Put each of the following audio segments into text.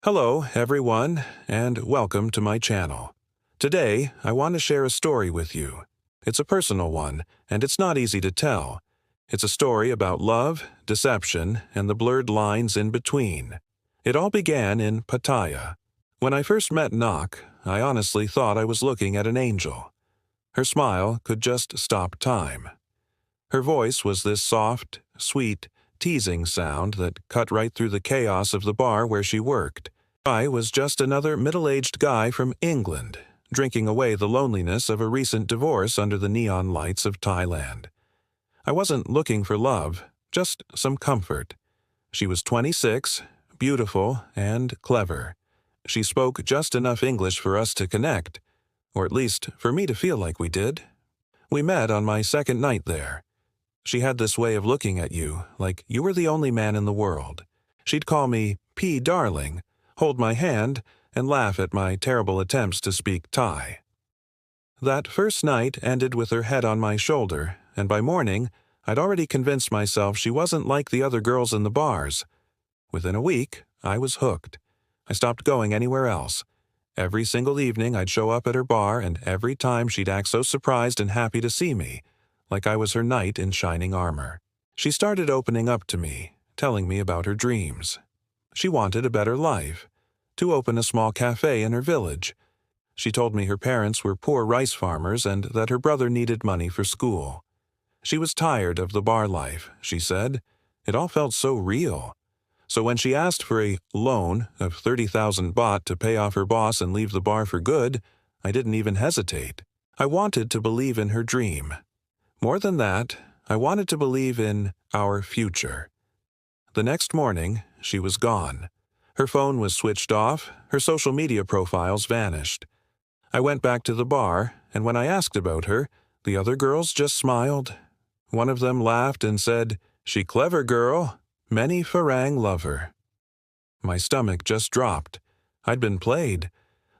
Hello, everyone, and welcome to my channel. Today, I want to share a story with you. It's a personal one, and it's not easy to tell. It's a story about love, deception, and the blurred lines in between. It all began in Pattaya. When I first met Nok, I honestly thought I was looking at an angel. Her smile could just stop time. Her voice was this soft, sweet, teasing sound that cut right through the chaos of the bar where she worked. I was just another middle-aged guy from England, drinking away the loneliness of a recent divorce under the neon lights of Thailand. I wasn't looking for love, just some comfort. She was 26, beautiful, and clever. She spoke just enough English for us to connect, or at least for me to feel like we did. We met on my second night there. She had this way of looking at you, like you were the only man in the world. She'd call me P. Darling, hold my hand, and laugh at my terrible attempts to speak Thai. That first night ended with her head on my shoulder, and by morning, I'd already convinced myself she wasn't like the other girls in the bars. Within a week, I was hooked. I stopped going anywhere else. Every single evening I'd show up at her bar, and every time she'd act so surprised and happy to see me, like I was her knight in shining armor. She started opening up to me, telling me about her dreams. She wanted a better life, to open a small cafe in her village. She told me her parents were poor rice farmers and that her brother needed money for school. She was tired of the bar life, she said. It all felt so real. So when she asked for a loan of 30,000 baht to pay off her boss and leave the bar for good, I didn't even hesitate. I wanted to believe in her dream. More than that, I wanted to believe in our future. The next morning, she was gone. Her phone was switched off, her social media profiles vanished. I went back to the bar, and when I asked about her, the other girls just smiled. One of them laughed and said, "She clever girl, many Farang love her." My stomach just dropped. I'd been played.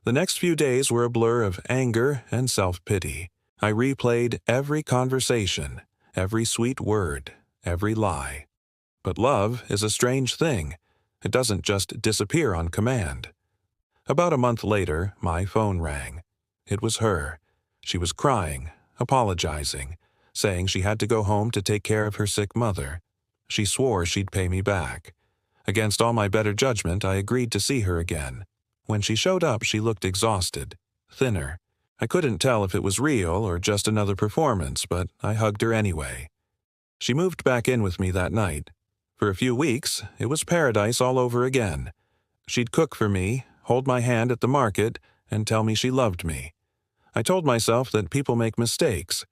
The next few days were a blur of anger and self-pity. I replayed every conversation, every sweet word, every lie. But love is a strange thing. It doesn't just disappear on command. About a month later, my phone rang. It was her. She was crying, apologizing, saying she had to go home to take care of her sick mother. She swore she'd pay me back. Against all my better judgment, I agreed to see her again. When she showed up, she looked exhausted, thinner. I couldn't tell if it was real or just another performance, but I hugged her anyway. She moved back in with me that night. For a few weeks, it was paradise all over again. She'd cook for me, hold my hand at the market, and tell me she loved me. I told myself that people make mistakes.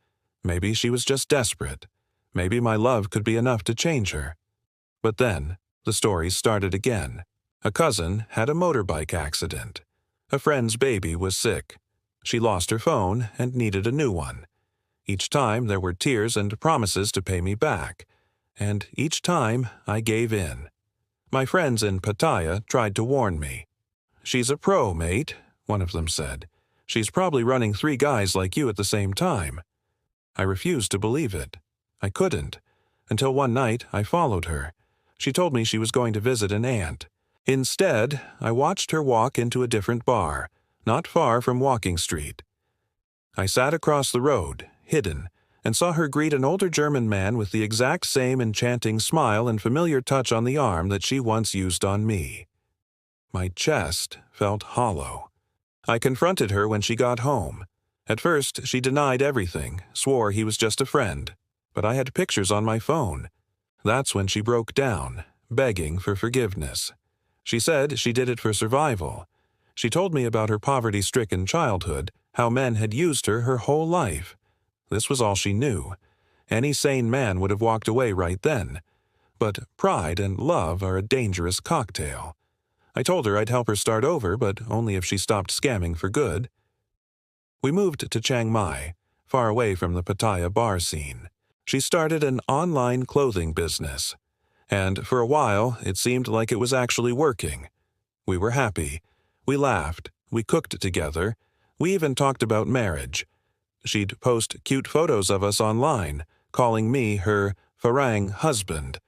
Maybe she was just desperate. Maybe my love could be enough to change her. But then, the stories started again. A cousin had a motorbike accident. A friend's baby was sick. She lost her phone and needed a new one. Each time there were tears and promises to pay me back. And each time I gave in. My friends in Pattaya tried to warn me. "She's a pro, mate," one of them said. "She's probably running 3 guys like you at the same time." I refused to believe it. I couldn't. Until one night I followed her. She told me she was going to visit an aunt. Instead, I watched her walk into a different bar, not far from Walking Street. I sat across the road, hidden, and saw her greet an older German man with the exact same enchanting smile and familiar touch on the arm that she once used on me. My chest felt hollow. I confronted her when she got home. At first, she denied everything, swore he was just a friend. But I had pictures on my phone. That's when she broke down, begging for forgiveness. She said she did it for survival. She told me about her poverty-stricken childhood, how men had used her whole life. This was all she knew. Any sane man would have walked away right then. But pride and love are a dangerous cocktail. I told her I'd help her start over, but only if she stopped scamming for good. We moved to Chiang Mai, far away from the Pattaya bar scene. She started an online clothing business. And for a while, it seemed like it was actually working. We were happy. We laughed. We cooked together. We even talked about marriage. She'd post cute photos of us online, calling me her Farang husband.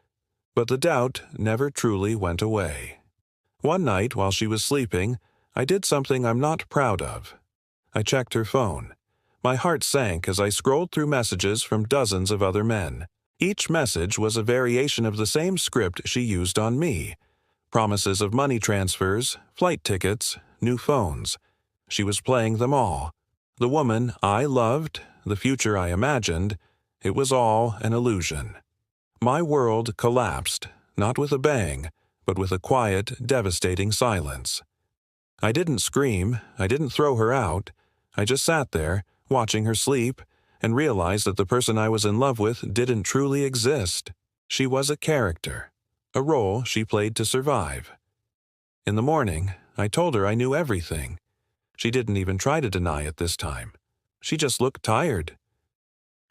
But the doubt never truly went away. One night while she was sleeping, I did something I'm not proud of. I checked her phone. My heart sank as I scrolled through messages from dozens of other men. Each message was a variation of the same script she used on me. Promises of money transfers, flight tickets, new phones. She was playing them all. The woman I loved, the future I imagined, it was all an illusion. My world collapsed, not with a bang, but with a quiet, devastating silence. I didn't scream, I didn't throw her out. I just sat there, watching her sleep, and realized that the person I was in love with didn't truly exist. She was a character, a role she played to survive. In the morning, I told her I knew everything. She didn't even try to deny it this time. She just looked tired.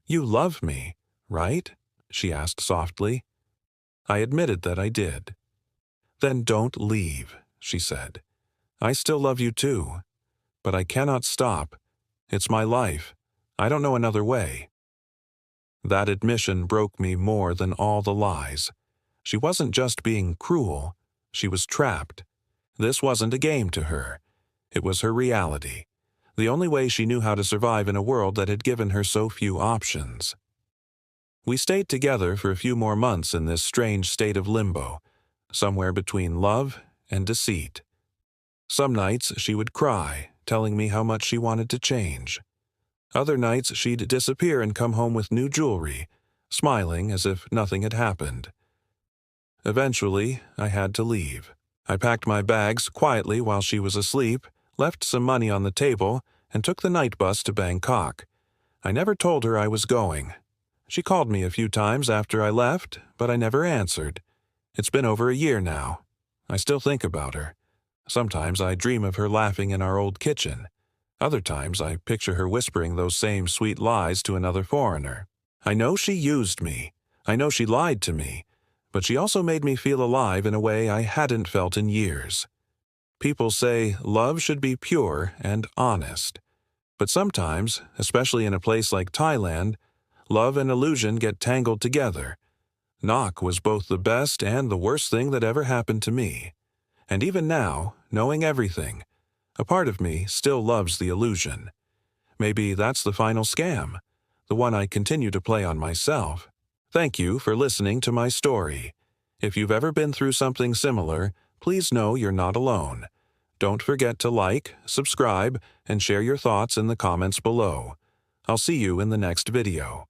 "You love me, right?" she asked softly. I admitted that I did. "Then don't leave," she said. "I still love you too. But I cannot stop. It's my life. I don't know another way." That admission broke me more than all the lies. She wasn't just being cruel. She was trapped. This wasn't a game to her. It was her reality. The only way she knew how to survive in a world that had given her so few options. We stayed together for a few more months in this strange state of limbo, somewhere between love and deceit. Some nights she would cry, telling me how much she wanted to change. Other nights she'd disappear and come home with new jewelry, smiling as if nothing had happened. Eventually, I had to leave. I packed my bags quietly while she was asleep, left some money on the table, and took the night bus to Bangkok. I never told her I was going. She called me a few times after I left, but I never answered. It's been over a year now. I still think about her. Sometimes I dream of her laughing in our old kitchen. Other times I picture her whispering those same sweet lies to another foreigner. I know she used me. I know she lied to me. But she also made me feel alive in a way I hadn't felt in years. People say love should be pure and honest. But sometimes, especially in a place like Thailand, love and illusion get tangled together. Knock was both the best and the worst thing that ever happened to me. And even now, knowing everything, a part of me still loves the illusion. Maybe that's the final scam, the one I continue to play on myself. Thank you for listening to my story. If you've ever been through something similar, please know you're not alone. Don't forget to like, subscribe, and share your thoughts in the comments below. I'll see you in the next video.